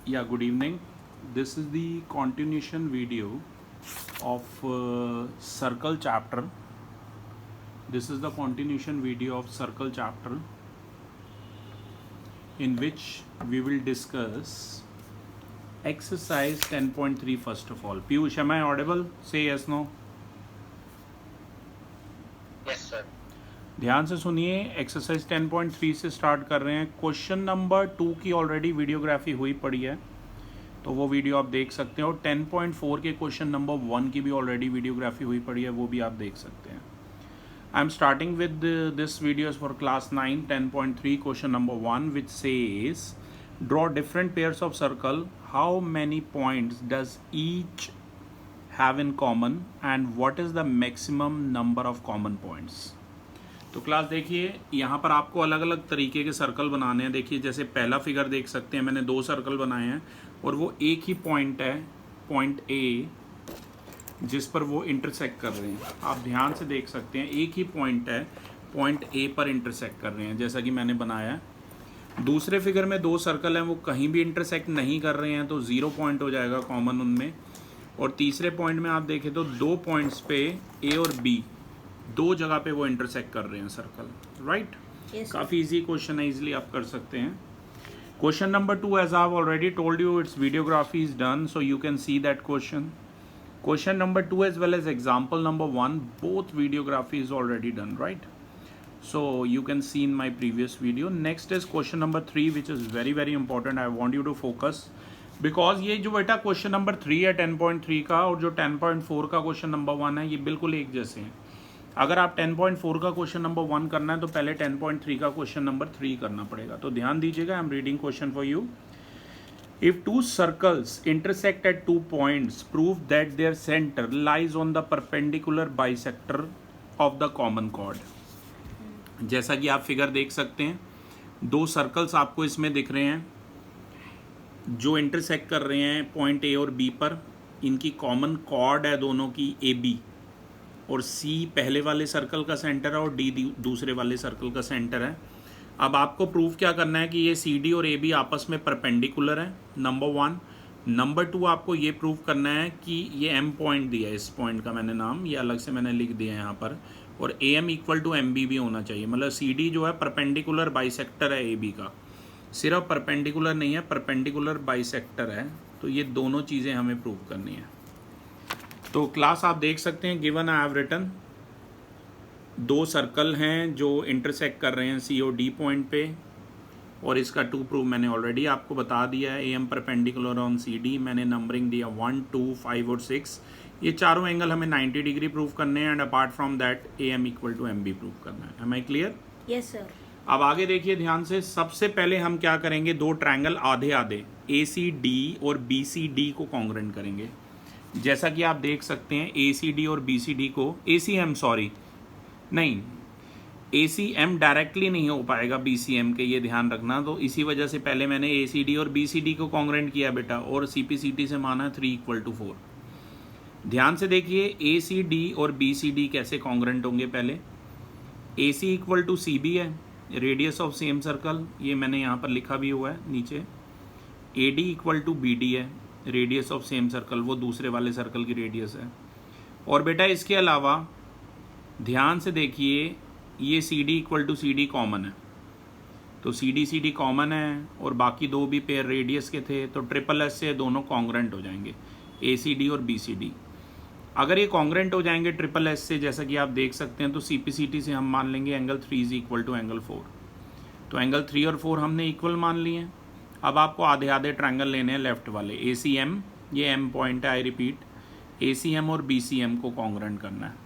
Yeah, good evening. This is the continuation video of Circle chapter. This is the continuation video of Circle chapter in which we will discuss exercise 10.3 first of all. Piyush, am I audible? Say yes, no. Yes, sir. ध्यान से सुनिए, exercise 10.3 से start कर रहे हैं. Question number 2 की already videography हुई पड़ी है, तो वो वीडियो आप देख सकते हैं. और 10.4 के क्वेश्चन नंबर 1 की भी ऑलरेडी वीडियोग्राफी हुई पड़ी है, वो भी आप देख सकते हैं. I am starting with this videos for class 9. 10.3 question number 1 which says draw different pairs of circle. How many points does each have in common and what is the maximum number of common points. तो class देखिए, यहाँ पर आपको अलग अलग तरीके के circle बनाने हैं. देखिए, जैसे पहला फिगर देख सकते हैं, मैंने 2 सर्कल बनाए हैं और वो एक ही पॉइंट है, पॉइंट ए, जिस पर वो इंटरसेक्ट कर रहे हैं. आप ध्यान से देख सकते हैं, एक ही पॉइंट है, पॉइंट ए पर इंटरसेक्ट कर रहे हैं, जैसा कि मैंने बनाया है. दूसरे फिगर में 2 सर्कल हैं, वो कहीं भी इंटरसेक्ट नहीं कर रहे हैं, तो 0 पॉइंट हो जाएगा कॉमन उनमें. और तीसरे पॉइंट में आप देखें तो 2 पॉइंट्स पे ए और बी 2 जगह पे वो इंटरसेक्ट कर रहे हैं सर्कल. राइट, काफ़ी इजी क्वेश्चन है, इजीली आप कर सकते हैं. Question number 2, as I have already told you, it's videography is done, so you can see that question. Question number 2 as well as example number 1, both videography is already done. Right, so you can see in my previous video. Next is question number 3, which is very very important. I want you to focus because ये जो बेटा question number 3 है 10.3 का, और जो 10.4 का question number 1 है, ये बिल्कुल एक जैसे हैं. अगर आप 10.4 का क्वेश्चन नंबर 1 करना है तो पहले 10.3 का क्वेश्चन नंबर 3 करना पड़ेगा. तो ध्यान दीजिएगा, I am reading question for you. If 2 circles intersect at 2 points, prove that their center lies on the perpendicular bisector of the common chord. जैसा कि आप फिगर देख सकते हैं, 2 सर्कल्स आपको इसमें दिख रहे हैं जो इंटरसेक्ट कर रहे हैं पॉइंट ए और बी पर. इनकी कॉमन कॉर्ड है दोनों की ए बी, और सी पहले वाले सर्कल का सेंटर है और डी दूसरे वाले सर्कल का सेंटर है. अब आपको प्रूफ क्या करना है कि ये सी डी और ए बी आपस में परपेंडिकुलर है, नंबर 1. नंबर 2, आपको ये प्रूफ करना है कि ये एम पॉइंट दिया है, इस पॉइंट का मैंने नाम ये अलग से मैंने लिख दिया है यहाँ पर, और A M equal to M B भी होना चाहिए. मतलब सी डी जो है परपेंडिकुलर बाइसेक्टर है ए बी का, सिर्फ परपेंडिकुलर नहीं है, परपेंडिकुलर बाइसेक्टर है. तो ये दोनों चीज़ें हमें प्रूव करनी है. तो क्लास आप देख सकते हैं, given I have written 2 circle हैं जो इंटरसेक्ट कर रहे हैं सी और डी पॉइंट पे, और इसका 2 प्रूफ मैंने ऑलरेडी आपको बता दिया है. A M perpendicular on C D, मैंने नंबरिंग दिया 1, 2, 5 और 6. ये चारों एंगल हमें 90 डिग्री प्रूफ करने हैं, and apart from that A M equal to M B proof करना है. Am I clear? Yes sir. अब आगे देखिए ध्यान से. सबसे पहले हम क्या करेंगे, 2 ट्रायंगल आधे आधे ए सी डी और बी सी डी को कॉन्ग्रेंट करेंगे. जैसा कि आप देख सकते हैं, ए सी डी और बी सी डी को, ए सी एम सॉरी नहीं, ए सी एम डायरेक्टली नहीं हो पाएगा बी सी एम के, ये ध्यान रखना. तो इसी वजह से पहले मैंने ए सी डी और बी सी डी को कॉन्ग्रेंट किया बेटा, और सी पी सी टी से माना 3 = 4. ध्यान से देखिए, ए सी डी और बी सी डी कैसे कॉन्ग्रेंट होंगे. पहले A C equal to C B है, रेडियस ऑफ सेम सर्कल, ये मैंने यहाँ पर लिखा भी हुआ है नीचे. A D equal to B D है, रेडियस ऑफ सेम सर्कल, वो दूसरे वाले सर्कल की रेडियस है. और बेटा इसके अलावा ध्यान से देखिए, ये C D equal to C D common है, तो सी डी कॉमन है, और बाकी 2 भी पेयर रेडियस के थे, तो ट्रिपल एस से दोनों कॉन्ग्रेंट हो जाएंगे, ए सी डी और बी सी डी. अगर ये कॉन्ग्रेंट हो जाएंगे ट्रिपल एस से, जैसा कि आप देख सकते हैं, तो सी पी सी टी से हम मान लेंगे angle 3 is equal to angle 4. तो एंगल 3 और 4 हमने इक्वल मान लिए हैं. अब आपको आधे आधे ट्रायंगल लेने हैं लेफ्ट वाले. ए सी एम, ये एम पॉइंट है, I repeat, A C M और बी सी एम को कॉन्ग्रेंट करना है.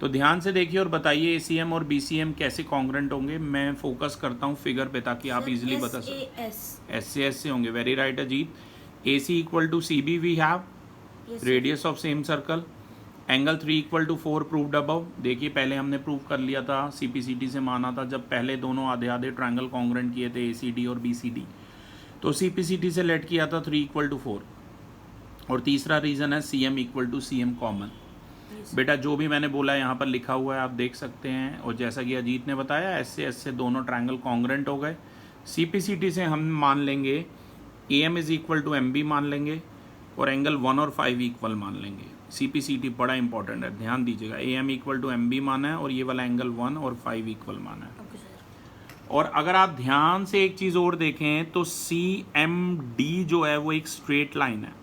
तो ध्यान से देखिए और बताइए, ए सी एम और बी सी एम कैसे कॉन्ग्रेंट होंगे. मैं फोकस करता हूँ फिगर पे ताकि आप इजीली बता सकें. एस से होंगे, very right Ajit. A C equal to C B we have, radius of same circle, angle 3 = 4 proved above. देखिए पहले हमने प्रूव कर लिया था, सी पी सी टी से माना था, जब पहले दोनों आधे आधे ट्रायंगल कॉन्ग्रेंट किए थे, ए सी डी और बी सी डी. तो सी पी सी टी से लेट किया था 3 = 4. और तीसरा रीज़न है C M equal to C M common. बेटा जो भी मैंने बोला है यहाँ पर लिखा हुआ है, आप देख सकते हैं. और जैसा कि अजीत ने बताया, एस से दोनों ट्रायंगल कॉन्ग्रेंट हो गए. सी पी सी टी से हम मान लेंगे A M is equal to M B मान लेंगे और एंगल 1 और 5 इक्वल मान लेंगे। CPCT बड़ा इंपॉर्टेंट है, ध्यान दीजिएगा। A M equal to M B माना है और ये वाला एंगल 1 और 5 इक्वल माना है। और अगर आप ध्यान से एक चीज़ और देखें तो CMD जो है वो एक स्ट्रेट लाइन है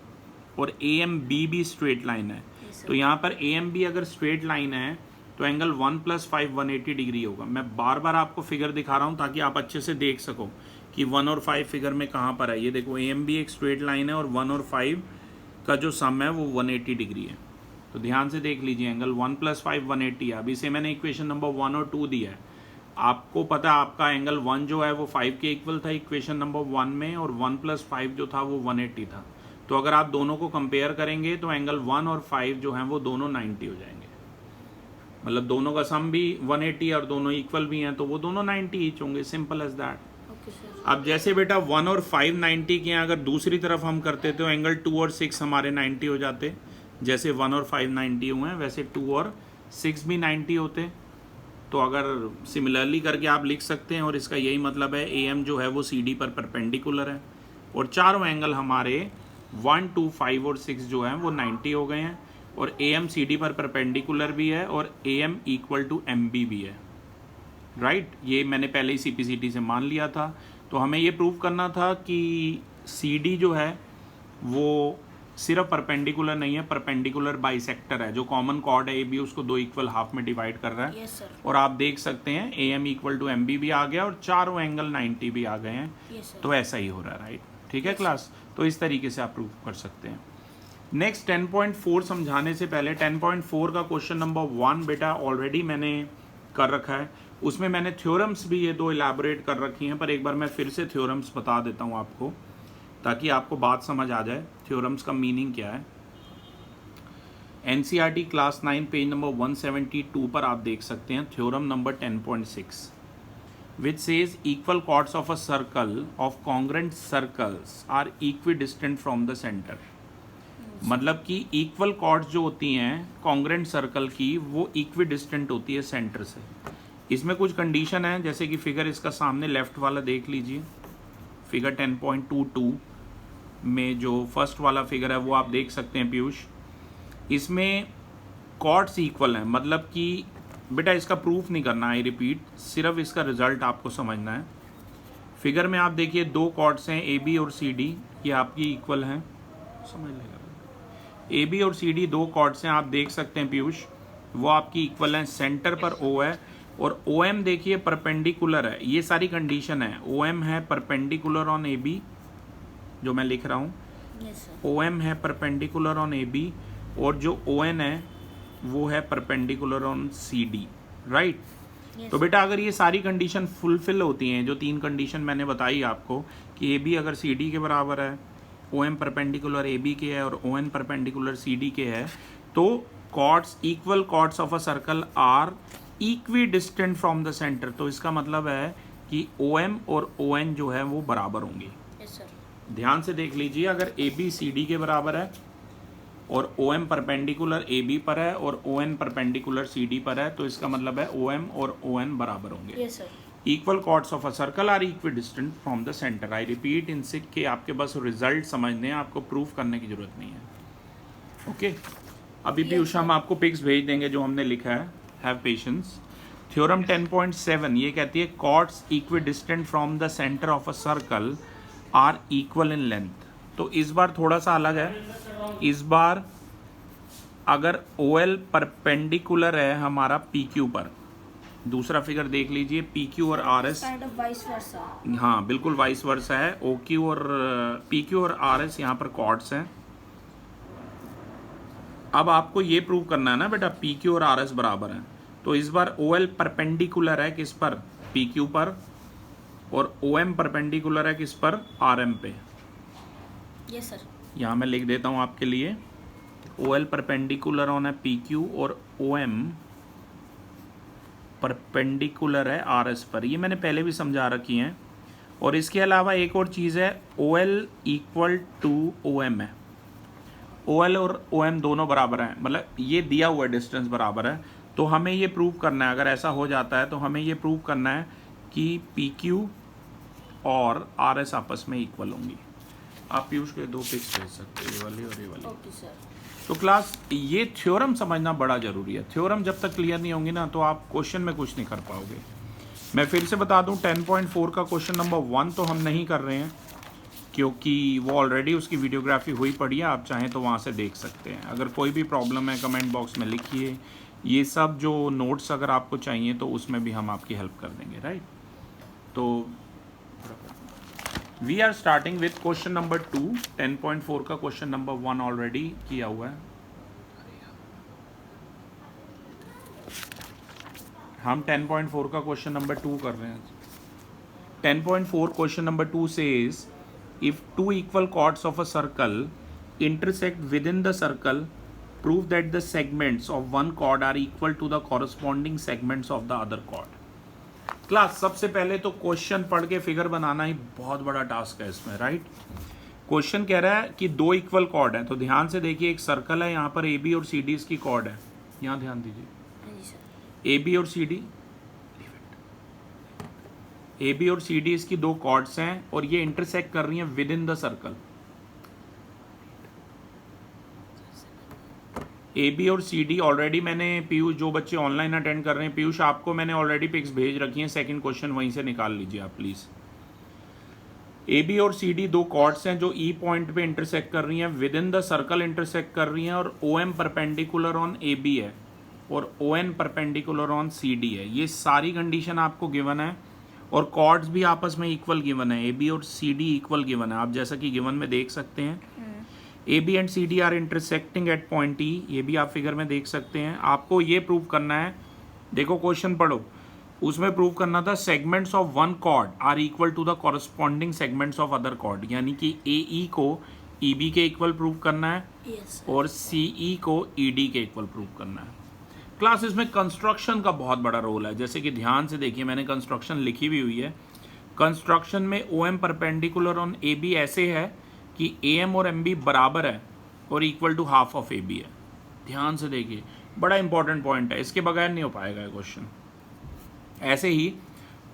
और AMB भी स्ट्रेट लाइन है। तो यहाँ पर AMB अगर स्ट्रेट लाइन है तो एंगल 1 + 5 180 डिग्री होगा। मैं बार बार आपको फिगर दिखा रहा हूँ ताकि आप अच्छे से देख सको कि 1 और 5 फिगर में कहाँ पर है। ये देखो AMB एक स्ट्रेट लाइन है और 1 और 5 का जो सम है वो 180 डिग्री है। तो ध्यान से देख लीजिए, एंगल 1 + 5 180 है। अभी से मैंने इक्वेशन नंबर 1 और 2 दिया है। आपको पता है आपका एंगल 1 जो है वो 5 के इक्वल था इक्वेशन नंबर 1 में, और 1 + 5 जो था वो 180 था। तो अगर आप दोनों को कंपेयर करेंगे तो एंगल 1 और 5 जो हैं वो दोनों 90 हो जाएंगे। मतलब दोनों का सम भी 180 और दोनों इक्वल भी हैं तो वो दोनों 90 ईच होंगे। Simple as that. अब जैसे बेटा 1 और 5 90 के हैं, अगर दूसरी तरफ हम करते तो एंगल 2 और 6 हमारे 90 हो जाते। जैसे 1 और 5 90 हुए हैं वैसे 2 और 6 भी 90 होते। तो अगर सिमिलरली करके आप लिख सकते हैं, और इसका यही मतलब है AM जो है वो CD पर परपेंडिकुलर है और चारों एंगल हमारे 1 2 5 और 6 जो हैं वो 90 हो गए हैं, और AM CD पर परपेंडिकुलर भी है और AM इक्वल टू MB भी है। राइट, ये मैंने पहले ही CPCT से मान लिया था। तो हमें ये प्रूव करना था कि CD जो है वो सिर्फ परपेंडिकुलर नहीं है, परपेंडिकुलर बाइसेक्टर है। जो कॉमन कॉर्ड है AB उसको 2 इक्वल हाफ में डिवाइड कर रहा है। yes, और आप देख सकते हैं AM इक्वल टू MB भी आ गया और चारों एंगल 90 भी आ गए हैं। yes, तो ऐसा ही हो रहा है। राइट, ठीक है क्लास। तो इस तरीके से आप प्रूव कर सकते हैं। नेक्स्ट 10.4 समझाने से पहले 10.4 का क्वेश्चन नंबर 1 बेटा ऑलरेडी मैंने कर रखा है। उसमें मैंने थ्योरम्स भी ये 2 इलैबोरेट कर रखी हैं, पर एक बार मैं फिर से थ्योरम्स बता देता हूँ आपको ताकि आपको बात समझ आ जाए थ्योरम्स का मीनिंग क्या है। NCERT क्लास 9 पेज नंबर 172 पर आप देख सकते हैं theorem number 10.6 which says equal chords of a circle of congruent circles are equidistant from the center। मतलब कि इक्वल कॉर्ड्स जो होती हैं कॉन्ग्रेंट सर्कल की वो इक्विडिस्टेंट होती है सेंटर से। इसमें कुछ कंडीशन है, जैसे कि फिगर इसका सामने लेफ्ट वाला देख लीजिए, फिगर 10.22 में जो फर्स्ट वाला फिगर है वो आप देख सकते हैं पीयूष। इसमें कॉर्ड्स इक्वल हैं, मतलब कि बेटा इसका प्रूफ नहीं करना, आई रिपीट, सिर्फ इसका रिजल्ट आपको समझना है। फिगर में आप देखिए 2 कॉर्ड्स हैं AB और CD, ये आपकी इक्वल हैं, समझ लेगा। AB और CD 2 कॉर्ड्स हैं, आप देख सकते हैं पीयूष, वो आपकी इक्वल हैं। सेंटर पर O है और OM देखिए परपेंडिकुलर है। ये सारी कंडीशन है। OM है परपेंडिकुलर ऑन AB जो मैं लिख रहा हूँ, yes, OM है परपेंडिकुलर ऑन AB और जो ON है वो है परपेंडिकुलर ऑन CD। राइट, तो बेटा अगर ये सारी कंडीशन फुलफिल होती हैं, जो 3 कंडीशन मैंने बताई आपको कि AB अगर CD के बराबर है, OM परपेंडिकुलर AB के है और ON परपेंडिकुलर CD के है, तो chords equal chords of a circle are equidistant from the centre. तो इसका मतलब है कि OM और ON जो है वो बराबर होंगी। yes, sir। ध्यान से देख लीजिए, अगर AB CD के बराबर है और OM परपेंडिकुलर AB पर है और ON परपेंडिकुलर CD पर है, तो इसका मतलब है OM और ON बराबर होंगे। yes, sir। Equal chords of a circle are equidistant from the centre. I repeat, इनसे के आपके बस रिजल्ट समझने हैं, आपको प्रूफ करने की जरूरत नहीं है। ओके, अभी भी उषा हम आपको पिक्स भेज देंगे जो हमने लिखा है, हैव पेशेंस। थ्योरम 10.7 ये कहती है chords equidistant from the centre of a circle are equal in length. तो इस बार थोड़ा सा अलग है। इस बार अगर OL परपेंडिकुलर है हमारा PQ पर, दूसरा फिगर देख लीजिए, PQ और RS kind of vice versa. हाँ बिल्कुल वाइस वर्सा है। OQ और PQ और RS यहाँ पर कॉर्ड्स हैं। अब आपको ये प्रूव करना है ना बेटा PQ और RS बराबर हैं, तो इस बार OL परपेंडिकुलर है किस पर, PQ पर, और OM परपेंडिकुलर है किस पर, RM पे। Yes sir. यहाँ मैं लिख देता हूँ आपके लिए, OL परपेंडिकुलर ऑन है PQ और OM परपेंडिकुलर है RS पर। ये मैंने पहले भी समझा रखी हैं। और इसके अलावा एक और चीज़ है, OL इक्वल टू OM है। OL और OM दोनों बराबर हैं, मतलब ये दिया हुआ डिस्टेंस बराबर है। तो हमें ये प्रूव करना है, अगर ऐसा हो जाता है तो हमें ये प्रूव करना है कि PQ और RS आपस में इक्वल होंगी। आप पीयूष के 2 पिक्स भेज सकते हो, ये वाली और ये वाली। Okay sir. तो क्लास ये थ्योरम समझना बड़ा ज़रूरी है। थ्योरम जब तक क्लियर नहीं होंगी ना तो आप क्वेश्चन में कुछ नहीं कर पाओगे। मैं फिर से बता दूं 10.4 का क्वेश्चन नंबर 1 तो हम नहीं कर रहे हैं क्योंकि वो ऑलरेडी उसकी वीडियोग्राफी हुई पड़ी है, आप चाहें तो वहाँ से देख सकते हैं। अगर कोई भी प्रॉब्लम है कमेंट बॉक्स में लिखिए। ये सब जो नोट्स अगर आपको चाहिए तो उसमें भी हम आपकी हेल्प कर देंगे, राइट। तो we are starting with question number 2। 10.4 का क्वेश्चन नंबर 1 ऑलरेडी किया हुआ है। हम 10.4 का क्वेश्चन नंबर 2 कर रहे हैं। 10.4 question number 2 says if two equal chords of a circle intersect within the circle, prove that the segments of one chord are equal to the corresponding segments of the other chord। Class सबसे पहले तो question पढ़ के figure बनाना ही बहुत बड़ा task है इसमें, right. Question कह रहा है कि 2 इक्वल कॉर्ड है, तो ध्यान से देखिए एक सर्कल है, यहाँ पर ए बी और सी डी इसकी कॉर्ड है। यहाँ ध्यान दीजिए, ए बी और सी डी, ए बी और सी डी इसकी 2 कॉर्ड्स हैं और ये इंटरसेक्ट कर रही हैं within the circle. A B और सी डी ऑलरेडी मैंने पीयूष, जो बच्चे ऑनलाइन अटेंड कर रहे हैं, पीयूष आपको मैंने ऑलरेडी पिक्स भेज रखी हैं। सेकंड क्वेश्चन वहीं से निकाल लीजिए आप प्लीज़। ए बी और सी डी 2 कॉर्ड्स हैं जो ई पॉइंट पे इंटरसेक्ट कर रही हैं, within the circle intersect कर रही हैं, और O M perpendicular on A B है और O N perpendicular on C D है। ये सारी कंडीशन आपको गिवन है और कॉर्ड्स भी आपस में इक्वल गिवन है। ए बी और सी डी इक्वल गिवन है, आप जैसा कि गिवन में देख सकते हैं। A B and C D are intersecting at point E, ये भी आप फिगर में देख सकते हैं। आपको ये प्रूव करना है, देखो क्वेश्चन पढ़ो, उसमें प्रूव करना था segments of one chord are equal to the corresponding segments of other chord, यानी कि ए ई को ई बी के इक्वल प्रूव करना है और सी ई को ई डी के इक्वल प्रूव करना है। क्लास इसमें कंस्ट्रक्शन का बहुत बड़ा रोल है, जैसे कि ध्यान से देखिए मैंने कंस्ट्रक्शन लिखी भी हुई है। कंस्ट्रक्शन में O M perpendicular on A B ऐसे है कि ए एम और एम बी बराबर है और equal to half of A B है। ध्यान से देखिए, बड़ा इंपॉर्टेंट पॉइंट है, इसके बगैर नहीं हो पाएगा क्वेश्चन। ऐसे ही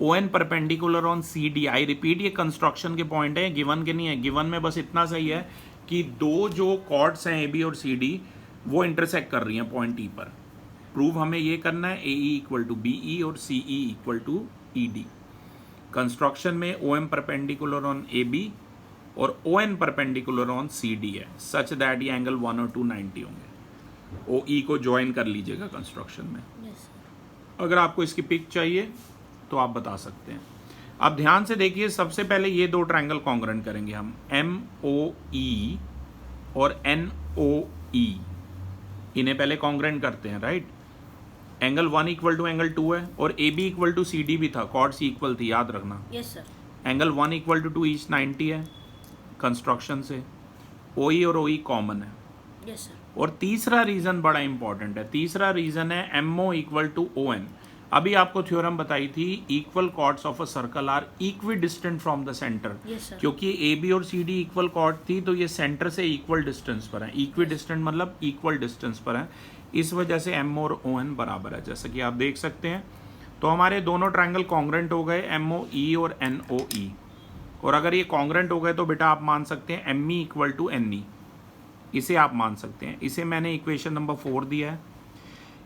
O N perpendicular on C D, I repeat ये कंस्ट्रक्शन के पॉइंट है, गिवन के नहीं है। गिवन में बस इतना सही है कि 2 जो कॉर्ड्स हैं ए बी और सी डी वो इंटरसेक्ट कर रही हैं पॉइंट ई पर। प्रूव हमें ये करना है A E equal to B E और C E equal to E D. Construction में O M perpendicular on A B और O N perpendicular on C D है, सच दैट ये एंगल 1 और 2 90 होंगे। ओ ई को ज्वाइन कर लीजिएगा कंस्ट्रक्शन में। अगर आपको इसकी पिक चाहिए तो आप बता सकते हैं। अब ध्यान से देखिए, सबसे पहले ये 2 ट्रायंगल कॉन्ग्रुएंट करेंगे हम, एम ओ ई और एन ओ ई, इन्हें पहले कॉन्ग्रुएंट करते हैं, right. Angle 1 equal to angle 2 है और A B equal to C D भी था, कॉर्ड्स इक्वल थी, याद रखना। Yes sir. Angle 1 equal to 2 each 90 है कंस्ट्रक्शन से, ओ ई और ओ ई कॉमन है। Yes sir. और तीसरा रीजन बड़ा इंपॉर्टेंट है, तीसरा रीजन है M O equal to O N. अभी आपको थ्योरम बताई थी, equal chords of a circle are equidistant from the centre. क्योंकि ए बी और सी डी इक्वल कॉर्ड थी तो ये सेंटर से इक्वल डिस्टेंस पर है। इक्वी डिस्टेंट मतलब इक्वल डिस्टेंस पर है, इस वजह से एम और ओ एन बराबर है, जैसा कि आप देख सकते हैं। तो हमारे दोनों ट्रायंगल कॉन्ग्रुएंट हो गए, एम ओ ई और एन ओ ई। और अगर ये कॉन्ग्रुएंट हो गए तो बेटा आप मान सकते हैं M E equal to N E, इसे आप मान सकते हैं। इसे मैंने इक्वेशन नंबर 4 दिया है।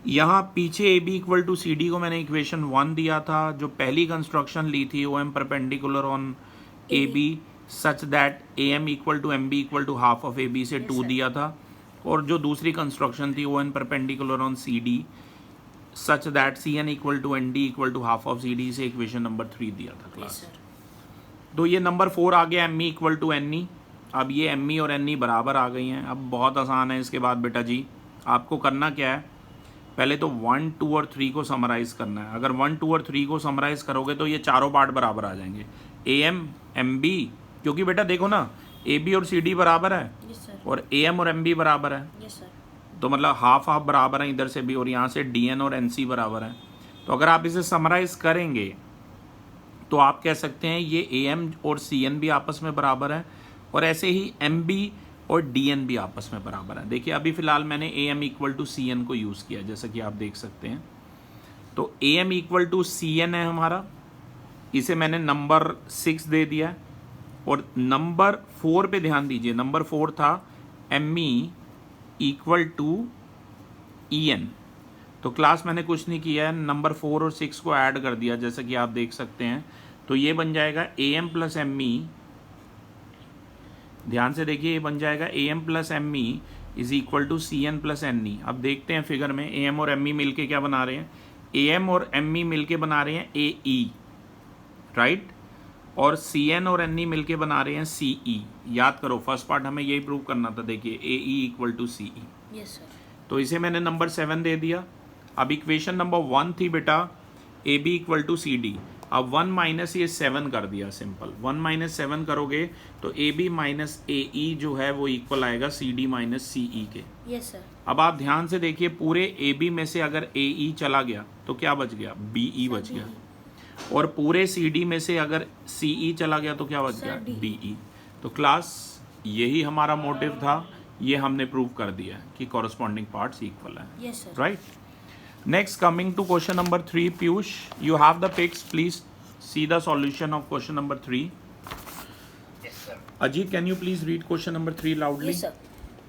यहाँ पीछे A B equal to C D को मैंने इक्वेशन 1 दिया था, जो पहली कंस्ट्रक्शन ली थी O M perpendicular on A B such that A M equal to M B equal to half of A B से 2 दिया था। और जो दूसरी कंस्ट्रक्शन थी O N perpendicular on C D such that C N equal to N D equal to half of C D से equation number 3 दिया था क्लास। तो ये नंबर 4 आ गया, M E equal to N E. अब ये एम ई और एन ई बराबर आ गई हैं। अब बहुत आसान है, इसके बाद बेटा जी आपको करना क्या है, पहले तो 1, 2 और 3 को समराइज करना है। अगर 1, 2 और 3 को समराइज करोगे तो ये चारों पार्ट बराबर आ जाएंगे, ए एम एम बी, क्योंकि बेटा देखो ना ए बी और सी डी बराबर है और ए एम और एम बी बराबर है। तो मतलब हाफ हाफ बराबर है इधर से भी, और यहाँ से डी एन और एन सी बराबर है। तो अगर आप इसे समराइज करेंगे तो आप कह सकते हैं ये ए एम और सी एन भी आपस में बराबर है और ऐसे ही एम बी और डी एन भी आपस में बराबर है। देखिए अभी फिलहाल मैंने A M equal to C N को यूज़ किया, जैसा कि आप देख सकते हैं। तो A M equal to C N है हमारा, इसे मैंने नंबर 6 दे दिया और नंबर 4 पे ध्यान दीजिए, नंबर 4 था ME इक्वल टू EN। तो क्लास मैंने कुछ नहीं किया है, नंबर 4 और 6 को ऐड कर दिया जैसा कि आप देख सकते हैं। तो ये बन जाएगा AM प्लस ME, ध्यान से देखिए, ये बन जाएगा AM plus ME is equal to CN plus NE। अब देखते हैं फिगर में AM और ME मिलके क्या बना रहे हैं। AM और ME मिलके बना रहे हैं AE, राइट, और CN और NE मिलके बना रहे हैं CE। याद करो फर्स्ट पार्ट हमें यही प्रूव करना था, देखिए AE equal to CE। Yes sir. तो इसे मैंने नंबर 7 दे दिया। अब इक्वेशन नंबर 1 थी बेटा AB इक्वल टू CD। अब 1 माइनस ये 7 कर दिया, सिंपल 1 माइनस 7 करोगे तो AB माइनस AE जो है वो इक्वल आएगा CD माइनस CE के। Yes sir. अब आप ध्यान से देखिए, पूरे AB में से अगर AE चला गया तो क्या बच गया, BE बच गया, और पूरे CD में से अगर CE चला गया तो क्या बच गया, DE। तो क्लास यही हमारा मोटिव था, ये हमने प्रूव कर दिया कि कॉरस्पॉन्डिंग पार्ट्स इक्वल है। Yes sir. Right, next coming to question number 3, Piyush you have the pics, please see the solution of question number 3। Ajit, can you please read question number 3 loudly? Yes sir.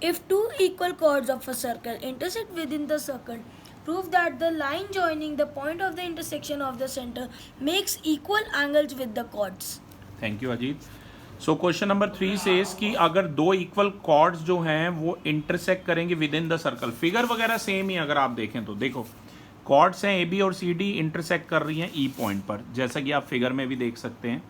If two equal chords of a circle intersect within the circle, prove that the line joining the point of the intersection of the center makes equal angles with the chords. Thank you Ajit. So question number 3 says कि अगर दो equal chords जो हैं वो intersect करेंगे with in the circle, figure वगैरह same ही अगर आप देखें तो देखो कॉर्ड्स हैं AB और CD इंटरसेक्ट कर रही हैं E पॉइंट पर, जैसा कि आप फिगर में भी देख सकते हैं।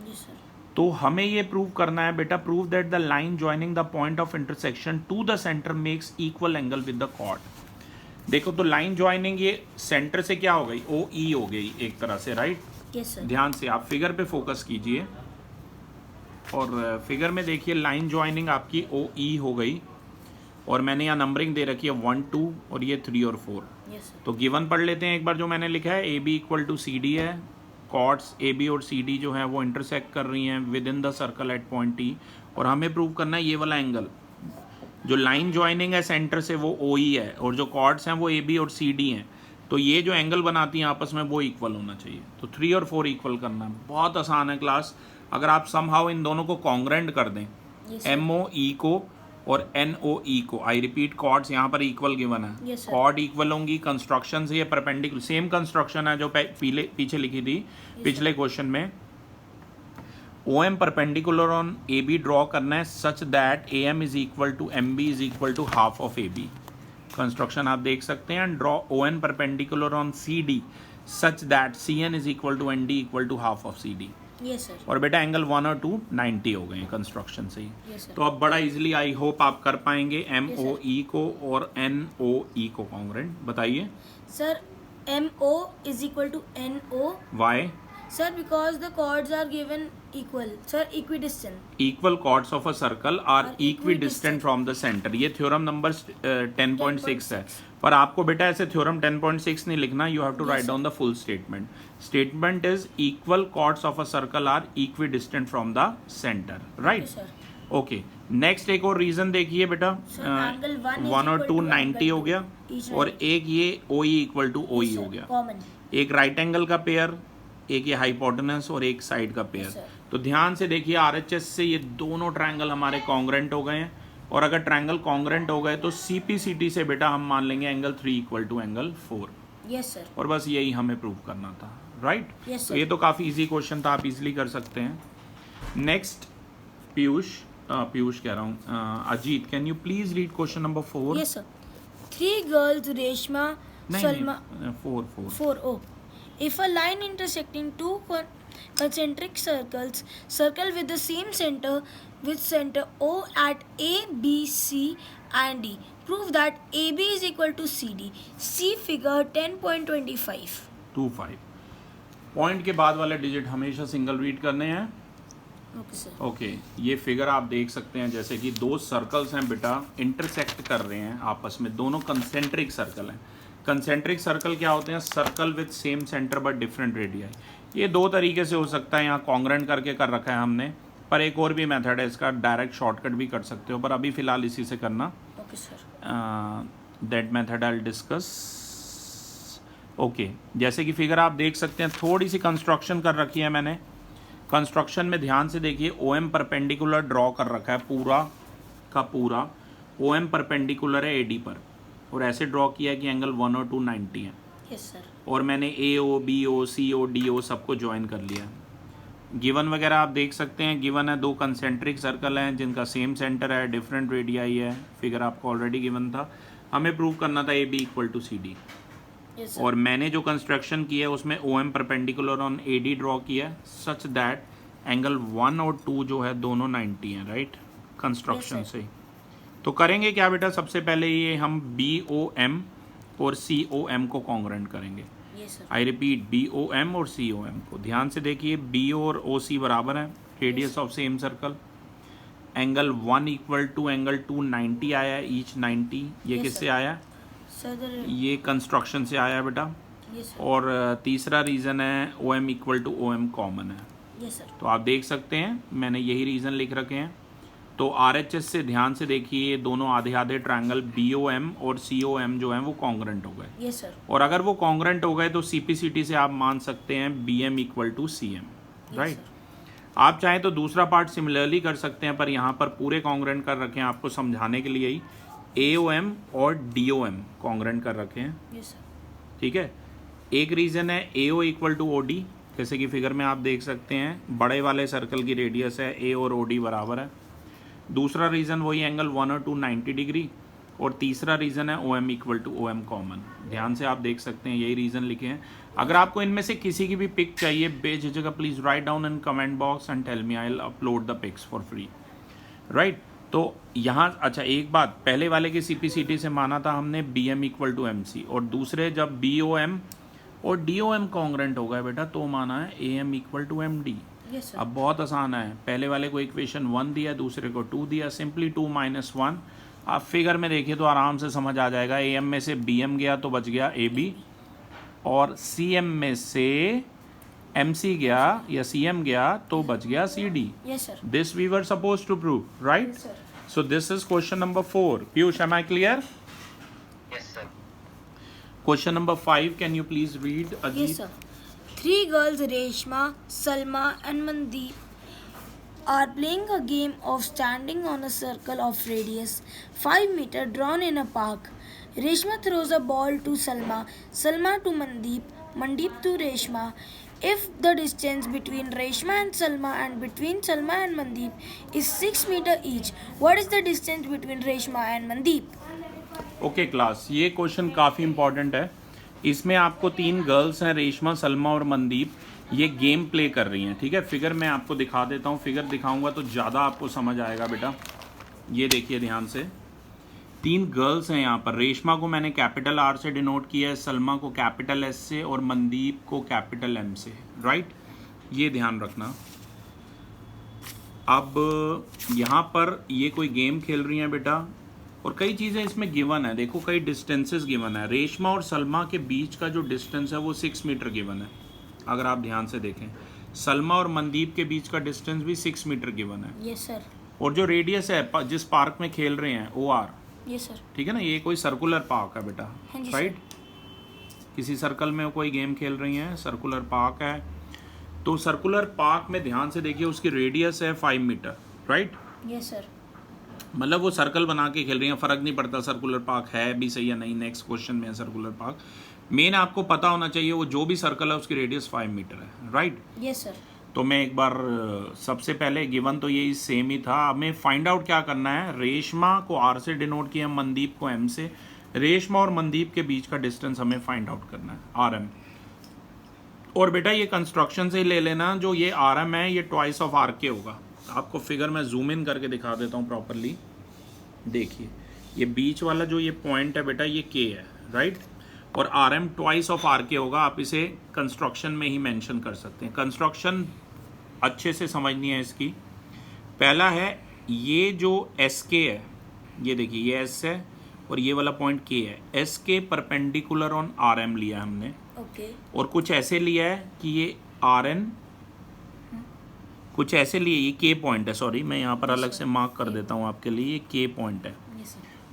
Yes sir. तो हमें ये प्रूव करना है बेटा, prove that the line joining the point of intersection to the centre makes equal angle with the chord. देखो तो लाइन जॉइनिंग ये सेंटर से क्या हो गई, OE हो गई एक तरह से, राइट। Yes sir. ध्यान से आप फिगर पे फोकस कीजिए और फिगर में देखिए लाइन जॉइनिंग आपकी OE हो गई, और मैंने यहाँ नंबरिंग दे रखी है 1 2 और ये 3 और 4। Yes sir. तो गिवन पढ़ लेते हैं एक बार जो मैंने लिखा है, AB इक्वल टू CD है, कॉर्ड्स AB और CD जो है वो इंटरसेक्ट कर रही हैं within the circle eight point T, और हमें प्रूव करना है ये वाला एंगल जो लाइन जॉइनिंग है सेंटर से वो OE है, और जो कॉर्ड्स हैं वो AB और CD हैं, तो ये जो एंगल बनाती हैं आपस में वो इक्वल होना चाहिए। तो 3 और 4 इक्वल करना है, बहुत आसान है क्लास। अगर आप समहाउ इन दोनों को कॉन्ग्रेंट कर दें, Yes sir. MOE को और NOE को, आई रिपीट कॉर्ड्स यहाँ पर इक्वल गिवन है, Yes, sir. कॉर्ड इक्वल होंगी, कंस्ट्रक्शन से ये परपेंडिकुलर सेम कंस्ट्रक्शन है जो पीछे लिखी थी पिछले क्वेश्चन में। OM perpendicular on AB draw करना है such that AM is equal to MB is equal to half of AB। Construction आप देख सकते हैं, draw ON perpendicular on CD such that CN is equal to ND equal to half of CD। Yes sir. और बेटा angle 1 और 2 90 हो गए हैं कंस्ट्रक्शन से ही। Yes sir. तो अब बड़ा इजीली आई होप आप कर पाएंगे MOE Yes, को और NOE को कॉन्ग्रेंट। बताइए Sir, MO is equal to NO. Why. Sir, because the chords are given equal. Sir, equidistant. Equal chords of a circle are Are equidistant equidistant. From the centre. ये theorem number 10.6 है, पर आपको बेटा ऐसे theorem 10.6 नहीं लिखना, you have to Yes, write sir. Down the full statement. Statement is equal chords of a circle are equidistant from the centre, right. Yes sir. Okay, next एक और रीजन देखिए बेटा, Sir, angle 1 is 1 और equal 2 to 90 angle हो 2. गया, Each और right. एक ये OE equal to OE Yes, हो sir. गया। Common. एक राइट एंगल का पेयर, एक ये हाइपोटेनस और एक साइड का पेयर। Yes, sir. तो ध्यान से देखिए RHS से ये दोनों ट्रायंगल हमारे कॉन्ग्रेंट हो गए हैं, और अगर ट्रायंगल कॉन्ग्रेंट हो गए तो CPCT से बेटा हम मान लेंगे angle 3 equal to angle 4, Yes sir. और बस यही हमें प्रूव करना था, राइट। Yes, तो sir. ये तो काफ़ी इजी क्वेश्चन था, आप इजीली कर सकते हैं। नेक्स्ट पीयूष कह रहा हूँ, Ajit, can you please read question number 4? Yes sir. 3 girls, Reshma, Salma. 4 Oh. If a line intersecting two concentric circles, circle with the same center, with center O at A, B, C and D, prove that AB is equal to CD. See figure 10.25. 25 point के बाद वाले digit हमेशा single read करने हैं। Okay sir. Okay, ये figure आप देख सकते हैं, जैसे कि दो सर्कल्स हैं बेटा, इंटरसेक्ट कर रहे हैं आपस में, दोनों कंसेंट्रिक सर्कल हैं। कंसेंट्रिक सर्कल क्या होते हैं, circle with same centre but different radii. ये दो तरीके से हो सकता है, यहाँ कॉन्ग्रेंट करके कर रखा है हमने, पर एक और भी मेथड है इसका, डायरेक्ट शॉर्टकट भी कर सकते हो, पर अभी फ़िलहाल इसी से करना। Okay sir. That method I will discuss. Okay, जैसे कि फिगर आप देख सकते हैं, थोड़ी सी कंस्ट्रक्शन कर रखी है मैंने। कंस्ट्रक्शन में ध्यान से देखिए, ओ एम परपेंडिकुलर ड्रॉ कर रखा है, पूरा का पूरा ओ एम परपेंडिकुलर है ए डी पर, और ऐसे ड्रॉ किया है कि एंगल 1 और 2 90 है। Yes sir. और मैंने ए ओ बी ओ सी ओ डी ओ सबको ज्वाइन कर लिया। गिवन वगैरह आप देख सकते हैं, गिवन है 2 कंसेंट्रिक सर्कल हैं जिनका सेम सेंटर है, डिफरेंट रेडियाई है, फिगर आपको ऑलरेडी गिवन था। हमें प्रूव करना था A B equal to C D, और मैंने जो कंस्ट्रक्शन किया है उसमें O M perpendicular on A D draw किया है सच दैट एंगल 1 और 2 जो है दोनों 90 हैं, राइट, कंस्ट्रक्शन से। तो करेंगे क्या बेटा, सबसे पहले ये हम बी ओ एम और सी ओ एम को कॉन्ग्रेंट करेंगे। I repeat, B O M और सी ओ एम को। ध्यान से देखिए, बी और ओ सी बराबर है, radius of same circle. Angle 1 equal to angle 2 90 आया है, ईच 90। ये किससे आया? ये कंस्ट्रक्शन से आया बेटा। और तीसरा रीज़न है O M equal to O M common है। तो आप देख सकते हैं मैंने यही रीज़न लिख रखे हैं। तो आर एच एस से ध्यान से देखिए, ये दोनों आधे आधे ट्रायंगल बी ओ एम और सी ओ एम जो हैं वो कॉन्ग्रेंट हो गए। Yes sir. और अगर वो कॉन्ग्रेंट हो गए तो सी पी सी टी से आप मान सकते हैं B M equal to C M, right. आप चाहें तो दूसरा पार्ट सिमिलरली कर सकते हैं, पर यहाँ पर पूरे कॉन्ग्रेंट कर रखे हैं आपको समझाने के लिए ही। ए ओ एम और डी ओ एम कॉन्ग्रेंट कर रखे हैं, ठीक है। एक रीज़न है A O equal to O D, जैसे कि फिगर में आप देख सकते हैं, बड़े वाले सर्कल की रेडियस है ए और ओ डी बराबर है। दूसरा रीज़न वही एंगल 1 और 2 90 डिग्री। और तीसरा रीज़न है O M equal to O M common. ध्यान से आप देख सकते हैं यही रीज़न लिखे हैं। अगर आपको इनमें से किसी की भी पिक चाहिए बेझिझक please write down in comment box and tell me, I will upload the pics for free, right. तो यहाँ अच्छा एक बात, पहले वाले की सी पी सी टी से माना था हमने B M equal to M C, और दूसरे जब बी ओ एम और डी ओ एम कॉन्ग्रेंट हो गए बेटा तो माना है A M equal to M D. अब बहुत आसान है, पहले वाले को इक्वेशन 1 दिया, दूसरे को 2 दिया, सिंपली 2 माइनस 1। आप फिगर में देखिए तो आराम से समझ आ जाएगा। ए एम में से बी एम गया तो बच गया ए बी, और सी एम में से एम सी गया या सी एम गया तो बच गया C D. This we were suppose to prove, right. So this is question number 4। Piyush, am I clear? Question number 5, can you please read, Ajit? Yes, sir. 3 girls, Reshma, Salma, and Mandeep, are playing a game of standing on a circle of radius 5 meters drawn in a park. Reshma throws a ball to Salma, Salma to Mandeep, Mandeep to Reshma. If the distance between Reshma and Salma and between Salma and Mandeep is 6 meters each, what is the distance between Reshma and Mandeep? Okay class, ये question काफ़ी important है। इसमें आपको 3 girls हैं, रेशमा, सलमा और मनदीप, ये game play कर रही हैं, ठीक है। फिगर मैं आपको दिखा देता हूँ, फिगर दिखाऊंगा तो ज़्यादा आपको समझ आएगा बेटा। ये देखिए ध्यान से, 3 गर्ल्स हैं यहाँ पर। रेशमा को मैंने कैपिटल आर से डिनोट किया है, सलमा को कैपिटल एस से, और मनदीप को कैपिटल एम से, राइट। ये ध्यान रखना। अब यहाँ पर ये कोई गेम खेल रही हैं बेटा, और कई चीज़ें इसमें गिवन है। देखो कई डिस्टेंसेस गिवन है। रेशमा और सलमा के बीच का जो डिस्टेंस है वो 6 मीटर गिवन है, अगर आप ध्यान से देखें। सलमा और मनदीप के बीच का डिस्टेंस भी 6 मीटर गिवन है। Yes sir. और जो रेडियस है जिस पार्क में खेल रहे हैं ओ आर, यस सर, ठीक है ना, ये कोई सर्कुलर पार्क है बेटा, राइट। किसी सर्कल में कोई गेम खेल रही हैं, सर्कुलर पार्क है। तो सर्कुलर पार्क में ध्यान से देखिए उसकी रेडियस है 5 मीटर, राइट। Yes sir. मतलब वो सर्कल बना के खेल रही हैं, फ़र्क नहीं पड़ता सर्कुलर पार्क है भी सही या नहीं। नेक्स्ट क्वेश्चन में है सर्कुलर पार्क। मेन आपको पता होना चाहिए वो जो भी सर्कल है उसकी रेडियस 5 मीटर है, राइट। Yes sir. तो मैं एक बार सबसे पहले गिवन तो यही सेम ही था। हमें फाइंड आउट क्या करना है। रेशमा को आर से डिनोट किया, मनदीप को एम से। रेशमा और मनदीप के बीच का डिस्टेंस हमें फाइंड आउट करना है, आर एम। और बेटा ये कंस्ट्रक्शन से ही ले लेना, जो ये आर एम है ये ट्वाइस ऑफ आर के होगा। आपको फिगर में जूम इन करके दिखा देता हूँ प्रॉपरली। देखिए ये बीच वाला जो ये पॉइंट है बेटा ये के है, राइट। और R M twice of R K होगा। आप इसे कंस्ट्रक्शन में ही मेंशन कर सकते हैं। कंस्ट्रक्शन अच्छे से समझनी है इसकी। पहला है ये जो एस के है, ये देखिए ये एस है और ये वाला पॉइंट के है। एस के परपेंडिकुलर ऑन आर एम लिया हमने, ओके। और कुछ ऐसे लिया है कि ये आर एन, कुछ ऐसे लिए, ये के पॉइंट है, सॉरी मैं यहाँ पर अलग से मार्क कर देता हूँ आपके लिए, ये के पॉइंट है।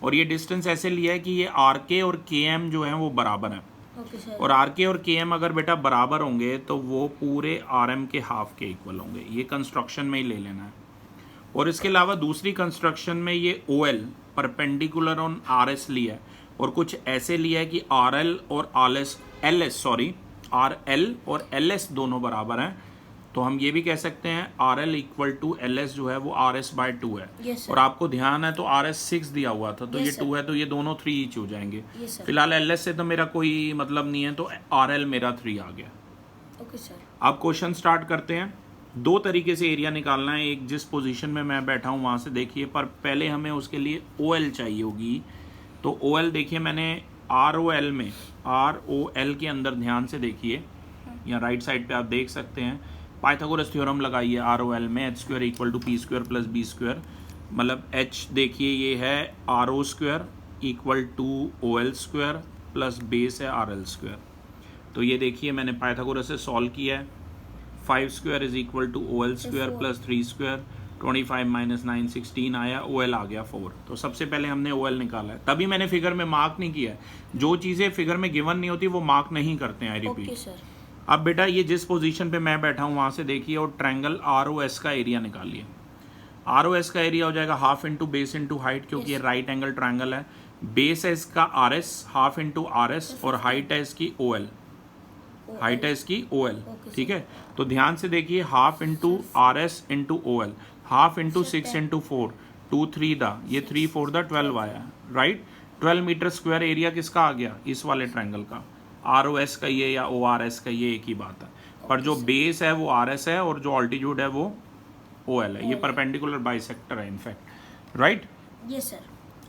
और ये डिस्टेंस ऐसे लिया है कि ये आर के और के एम जो है वो बराबर है, ओके सर। और आर के और के एम अगर बेटा बराबर होंगे तो वो पूरे आर एम के हाफ के इक्वल होंगे। ये कंस्ट्रक्शन में ही ले लेना है। और इसके अलावा दूसरी कंस्ट्रक्शन में ये O L perpendicular on R S लिया है और कुछ ऐसे लिया है कि आर एल और आर एल और एल एस दोनों बराबर हैं। तो हम ये भी कह सकते हैं R L equal to L S जो है वो आर एस बाय 2 है। Yes, sir. और आपको ध्यान है तो आर एस 6 दिया हुआ था तो Yes, ये sir. 2 है तो ये दोनों 3 ईच हो जाएंगे। Yes, sir. फिलहाल एल एस से तो मेरा कोई मतलब नहीं है तो आर एल मेरा 3 आ गया। Okay sir. अब क्वेश्चन स्टार्ट करते हैं। दो तरीके से एरिया निकालना है, एक जिस पोजीशन में मैं बैठा हूँ वहाँ से देखिए, पर पहले हमें उसके लिए ओ एल चाहिए होगी। तो ओ एल देखिए मैंने आर ओ एल में ROL के अंदर ध्यान से देखिए, या राइट साइड पे आप देख सकते हैं पाइथागोरस थ्योरम लगाइए ROL में h² equal to p² plus b²। मतलब h देखिए ये है RO² equal to OL² plus base है RL²। तो ये देखिए मैंने पाइथागोरस से सॉल्व किया है। 5² is equal to OL² plus 3², 25 minus 9 16 आया, OL आ गया 4। तो सबसे पहले हमने OL निकाला है, तभी मैंने फिगर में मार्क नहीं किया है। जो चीज़ें फिगर में गिवन नहीं होती वो मार्क नहीं करते हैं, आई रिपीट। Okay sir. अब बेटा ये जिस पोजीशन पे मैं बैठा हूँ वहाँ से देखिए और ट्रायंगल ROS का एरिया निकालिए। ROS का एरिया हो जाएगा half into base into height, क्योंकि ये राइट एंगल ट्रायंगल है। बेस है इसका RS, हाफ इंटू RS, और हाइट है इसकी OL, हाइट है इसकी OL। ठीक है, तो ध्यान से देखिए half into RS into OL, half into 6 into 4, 2 3 दा, ये 3 4 दा 12 आया, राइट। 12 मीटर स्क्वायर एरिया किसका आ गया, इस वाले ट्रायंगल का। ROS का ये या ORS का ये एक ही बात है, पर जो बेस है वो RS है और जो ऑल्टीट्यूड है वो OL है। ये परपेंडिकुलर बाइसेक्टर है इनफैक्ट, राइट। Yes sir.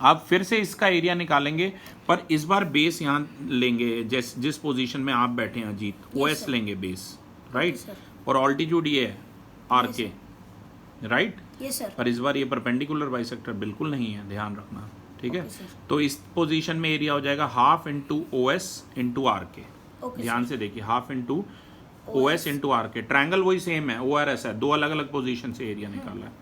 आप फिर से इसका एरिया निकालेंगे, पर इस बार बेस यहाँ लेंगे जिस पोजीशन में आप बैठे हैं अजीत, OS लेंगे बेस, राइट। और ऑल्टीट्यूड ये है RK, राइट। Yes sir. पर इस बार ये परपेंडिकुलर बाइसेक्टर बिल्कुल नहीं है, ध्यान रखना, ठीक है। तो इस पोजीशन में एरिया हो जाएगा half into OS into RK। ध्यान से देखिए half into OS into RK, triangle वही सेम है, ORS है, दो अलग अलग पोजीशन से एरिया निकाला है।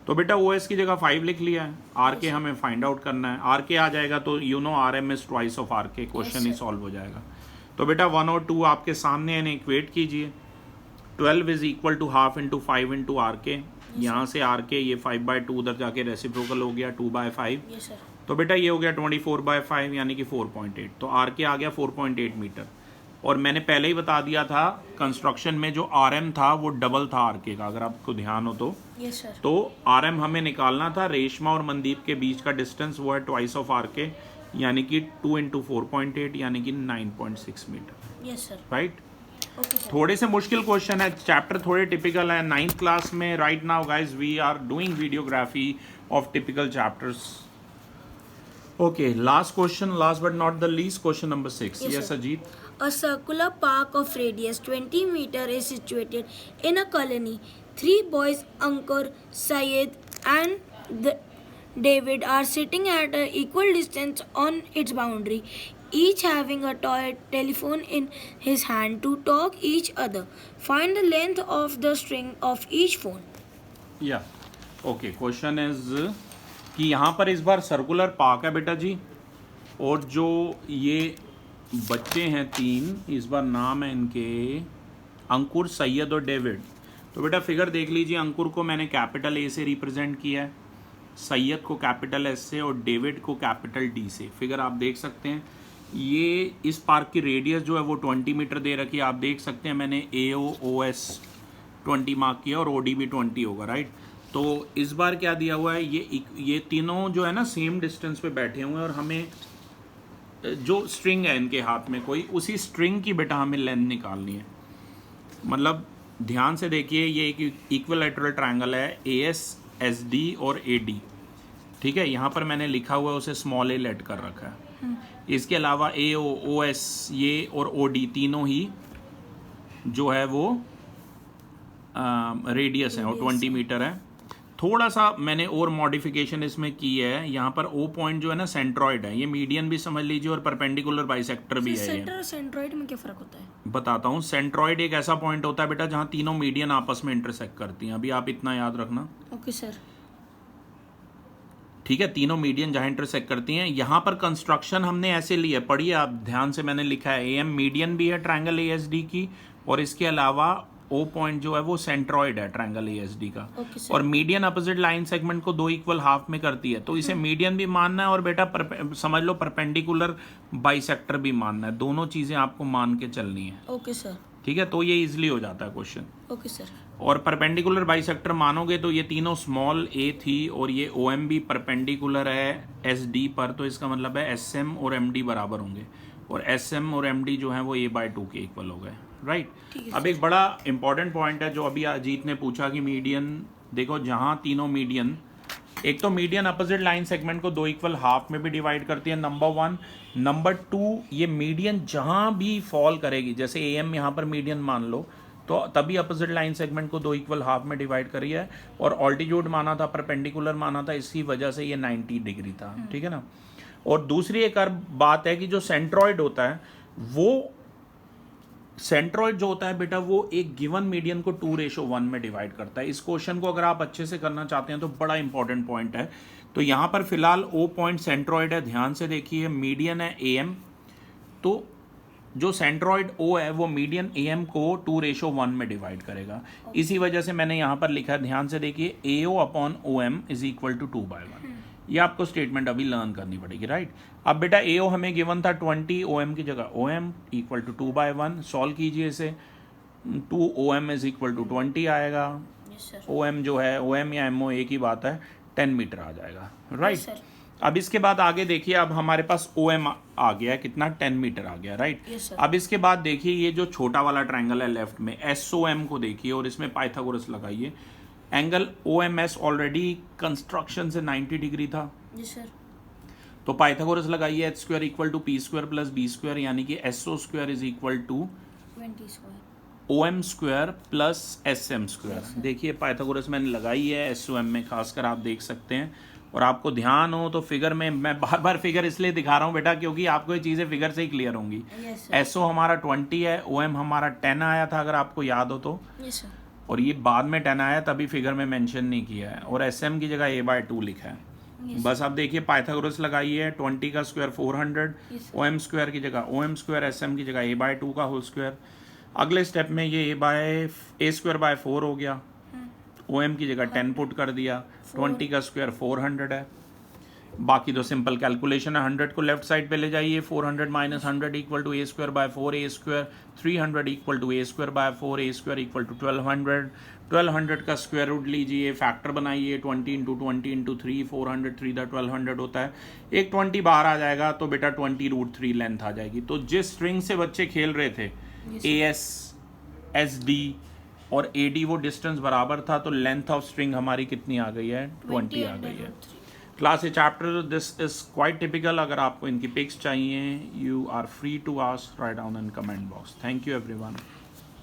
तो बेटा OS की जगह 5 लिख लिया है, RK हमें फाइंड आउट करना है। RK आ जाएगा तो you know RM is twice of RK, question he solve हो जाएगा। तो बेटा 1 और 2 आपके सामने है, इक्वेट कीजिए। 12 is equal to half into 5 into RK, यहाँ से RK ये 5/2 उधर जाके रेसिप्रोकल हो गया 2/5। Yes sir. तो बेटा ये हो गया 24/5 यानी कि 4.8। तो RK आ गया 4.8 मीटर। और मैंने पहले ही बता दिया था कंस्ट्रक्शन में जो RM था वो डबल था RK का, अगर आपको ध्यान हो तो। Yes sir. तो RM हमें निकालना था, रेशमा और मनदीप के बीच का डिस्टेंस वो है ट्वाइस ऑफ RK, यानी कि 2 इंटू 4.8 यानी कि 9.6 metre, yes sir. Right. Okay sir. थोड़े से मुश्किल क्वेश्चन है, चैप्टर थोड़े टिपिकल है। 9th क्लास में right now guys we are doing videography of typical chapters. Okay, last question, last but not the least, question number 6। Yes, yes sir. Ajit. A circular park of radius 20 meter is situated in a colony. 3 boys, Ankur, Syed, and David, are sitting at an equal distance on its boundary, each having a toy telephone in his hand to talk each other. Find the length of the string of each phone. या okay, question is कि यहाँ पर इस बार circular park है बेटा जी, और जो ये बच्चे हैं 3, इस बार नाम है इनके अंकुर, सैयद और डेविड। तो बेटा फिगर देख लीजिए, अंकुर को मैंने कैपिटल A से रिप्रेजेंट किया है, सैयद को कैपिटल S से और डेविड को कैपिटल D से। फिगर आप देख सकते हैं। ये इस पार्क की रेडियस जो है वो 20 मीटर दे रखी है, आप देख सकते हैं। मैंने AOS 20 मार्क किया और OD भी 20 होगा, राइट। तो इस बार क्या दिया हुआ है, ये तीनों जो है ना सेम डिस्टेंस पे बैठे हुए हैं, और हमें जो स्ट्रिंग है इनके हाथ में कोई, उसी स्ट्रिंग की बेटा हमें लेंथ निकालनी है। मतलब ध्यान से देखिए, ये एक इक्विलैटरल ट्रायंगल है, AS SD और AD, ठीक है। यहाँ पर मैंने लिखा हुआ है उसे स्मॉल a लेट कर रखा है। इसके अलावा AO OS ये और OD तीनों ही जो है वो रेडियस है और 20 मीटर है। थोड़ा सा मैंने और मॉडिफिकेशन इसमें की है, यहाँ पर O पॉइंट जो है ना सेंट्रॉइड है, ये मीडियन भी समझ लीजिए और परपेंडिकुलर बाइसेक्टर भी है। सेंटर और सेंट्रॉइड में क्या फर्क होता है, बताता हूँ। सेंट्रॉइड एक ऐसा पॉइंट होता है बेटा जहाँ तीनों मीडियन आपस में इंटरसेक्ट करती हैं। अभी आप इतना याद रखना। Okay sir. ठीक है, तीनों मीडियन जहाँ इंटरसेक्ट करती हैं। यहाँ पर कंस्ट्रक्शन हमने ऐसे ली है, पढ़िए आप ध्यान से, मैंने लिखा है AM मीडियन भी है ट्रायंगल ASD की, और इसके अलावा O पॉइंट जो है वो सेंट्रॉइड है ट्रायंगल ASD का। और मीडियन अपोजिट लाइन सेगमेंट को 2 इक्वल हाफ में करती है, तो इसे मीडियन भी मानना है और बेटा समझ लो परपेंडिकुलर बाइसेक्टर भी मानना है, दोनों चीजें आपको मान के चलनी है। Okay sir. ठीक है, तो ये इजिली हो जाता है क्वेश्चन। Okay sir. और परपेंडिकुलर बाइसेक्टर मानोगे तो ये तीनों स्मॉल a थी और ये OM भी परपेंडिकुलर है SD पर, तो इसका मतलब है SM और MD बराबर होंगे, और SM और MD जो है वो a/2 के इक्वल हो गए, राइट। अब एक बड़ा इंपॉर्टेंट पॉइंट है जो अभी अजीत ने पूछा कि मीडियन, देखो जहाँ तीनों मीडियन, एक तो मीडियन अपोजिट लाइन सेगमेंट को 2 इक्वल हाफ में भी डिवाइड करती है, नंबर 1। नंबर 2, ये मीडियन जहाँ भी फॉल करेगी, जैसे AM यहाँ पर मीडियन मान लो, तो तभी अपोजिट लाइन सेगमेंट को 2 इक्वल हाफ में डिवाइड करी है, और ऑल्टीट्यूड माना था, परपेंडिकुलर माना था, इसी वजह से ये 90 डिग्री था, ठीक है ना। और दूसरी एक और बात है कि जो सेंट्रॉइड होता है, वो सेंट्रॉइड जो होता है बेटा, वो एक गिवन मीडियन को 2:1 में डिवाइड करता है। इस क्वेश्चन को अगर आप अच्छे से करना चाहते हैं तो बड़ा इंपॉर्टेंट पॉइंट है। तो यहाँ पर फिलहाल O पॉइंट सेंट्रॉइड है, ध्यान से देखिए, मीडियन है AM, तो जो सेंट्रॉइड O है वो मीडियन AM को 2:1 में डिवाइड करेगा। इसी वजह से मैंने यहाँ पर लिखा है, ध्यान से देखिए, AO/OM इज इक्वल टू 2/1। ये आपको स्टेटमेंट अभी लर्न करनी पड़ेगी, राइट। अब बेटा AO हमें गिवन था 20, OM की जगह OM इक्वल टू 2/1, सॉल्व कीजिए इसे, 2OM इज इक्वल टू 20 आएगा। OM जो है, OM या MO एक ही बात है, 10 मीटर आ जाएगा, राइट। अब इसके बाद आगे देखिए, अब हमारे पास OM आ गया, कितना, 10 मीटर आ गया, राइट। अब इसके बाद देखिए, ये जो छोटा वाला ट्रायंगल है लेफ्ट में, SOM को देखिए और इसमें पाइथागोरस लगाइए। एंगल OMS ऑलरेडी कंस्ट्रक्शन से 90 डिग्री था, तो पाइथागोरस लगाइए, h² equal to p² plus b², यानी कि SO² is equal to 20² OM² plus SM²। देखिए पाइथागोरस मैंने लगाई है, SOM में खासकर आप देख सकते हैं। और आपको ध्यान हो तो फिगर में, मैं बार बार फिगर इसलिए दिखा रहा हूँ बेटा क्योंकि आपको ये चीज़ें फिगर से ही क्लियर होंगी। SO हमारा 20 है, OM हमारा 10 आया था अगर आपको याद हो तो, और ये बाद में 10 आया, तभी फिगर में मेंशन नहीं किया है, और SM की जगह a/2 लिखा है। बस आप देखिए, पाइथागोरस लगाइए, 20 का स्क्वायर 400, OM² की जगह OM², SM की जगह a/2 का होल स्क्वायर। अगले स्टेप में ये a²/4 हो गया, OM की जगह 10 पुट कर दिया, 20 का स्क्वायर 400 है। बाकी तो सिंपल कैलकुलेशन है, 100 को लेफ्ट साइड पे ले जाइए, 400 minus 100 equal to a²/4, a², 300 equal to a²/4, a² equal to 1200, 1200 का स्क्वायर रूट लीजिए, फैक्टर बनाइए, 20 इंटू 20 इंटू 3, 400, 3 दा 1200 होता है, एक 20 बाहर आ जाएगा, तो बेटा 20√3 लेंथ आ जाएगी। तो जिस स्ट्रिंग से बच्चे खेल रहे थे, AS, SD और AD, वो डिस्टेंस बराबर था, तो लेंथ ऑफ स्ट्रिंग हमारी कितनी आ गई है, 20 आ गई है। Class a chapter this is quite typical. अगर आपको इनकी पिक्स चाहिए, you are free to ask, write down in comment box. Thank you everyone.